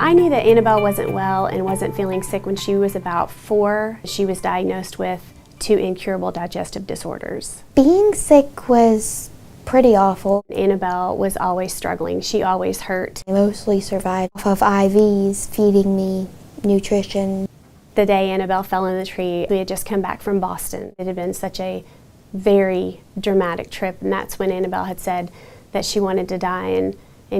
I knew that Annabel wasn't well and wasn't feeling sick when she was about 4. She was diagnosed with 2 incurable digestive disorders. Being sick was pretty awful. Annabel was always struggling. She always hurt. I mostly survived off of IVs, feeding me nutrition. The day Annabel fell in the tree, we had just come back from Boston. It had been such a very dramatic trip, and that's when Annabel had said that she wanted to die and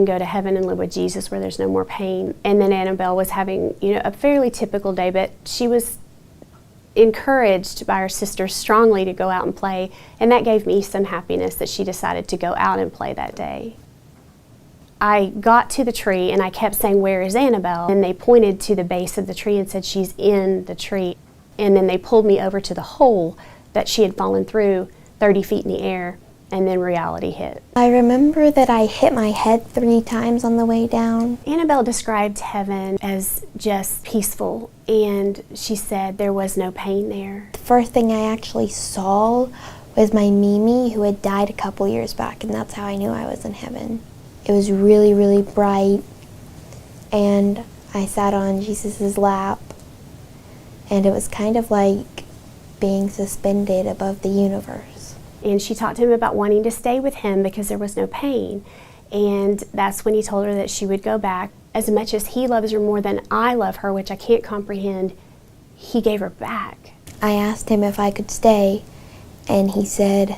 go to heaven and live with Jesus where there's no more pain. And then Annabel was having, a fairly typical day, but she was encouraged by her sisters strongly to go out and play, and that gave me some happiness that she decided to go out and play that day. I got to the tree and I kept saying, "Where is Annabel?" And they pointed to the base of the tree and said, "She's in the tree." And then they pulled me over to the hole that she had fallen through 30 feet in the air, and then reality hit. I remember that I hit my head 3 times on the way down. Annabel described heaven as just peaceful, and she said there was no pain there. The first thing I actually saw was my Mimi, who had died a couple years back, and that's how I knew I was in heaven. It was really, really bright, and I sat on Jesus' lap, and it was kind of like being suspended above the universe. And she talked to him about wanting to stay with him because there was no pain. And that's when he told her that she would go back. As much as he loves her more than I love her, which I can't comprehend, he gave her back. I asked him if I could stay, and he said,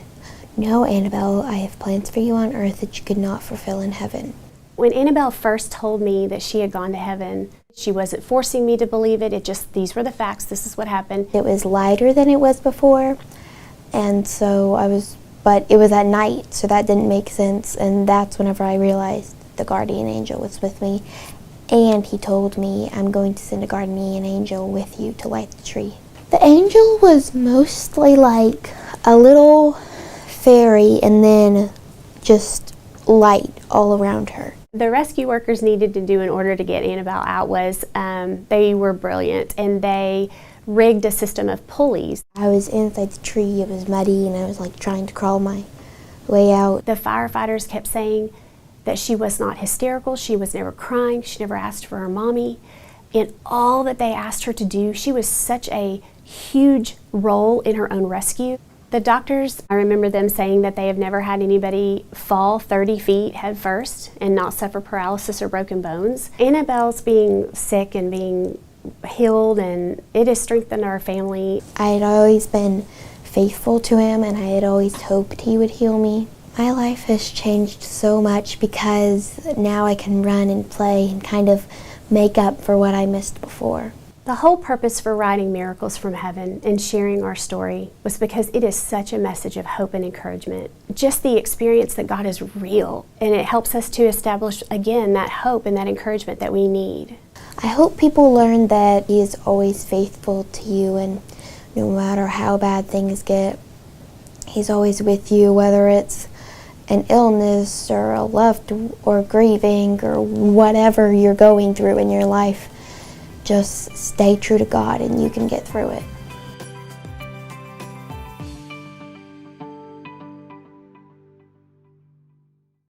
"No, Annabel, I have plans for you on earth that you could not fulfill in heaven." When Annabel first told me that she had gone to heaven, she wasn't forcing me to believe it. These were the facts. This is what happened. It was lighter than it was before, and but it was at night, so that didn't make sense, and that's whenever I realized the guardian angel was with me, and he told me, "I'm going to send a guardian angel with you to light the tree." The angel was mostly like a little fairy and then just light all around her. The rescue workers needed to do in order to get Annabel out was, they were brilliant, and they rigged a system of pulleys. I was inside the tree, it was muddy, and I was like trying to crawl my way out. The firefighters kept saying that she was not hysterical, she was never crying, she never asked for her mommy, and all that they asked her to do, she was such a huge role in her own rescue. The doctors, I remember them saying that they have never had anybody fall 30 feet head first and not suffer paralysis or broken bones. Annabel's being sick and being healed, and it has strengthened our family. I had always been faithful to him, and I had always hoped he would heal me. My life has changed so much because now I can run and play and kind of make up for what I missed before. The whole purpose for writing Miracles from Heaven and sharing our story was because it is such a message of hope and encouragement. Just the experience that God is real, and it helps us to establish, again, that hope and that encouragement that we need. I hope people learn that He is always faithful to you, and no matter how bad things get, He's always with you, whether it's an illness or a loved or grieving or whatever you're going through in your life. Just stay true to God and you can get through it.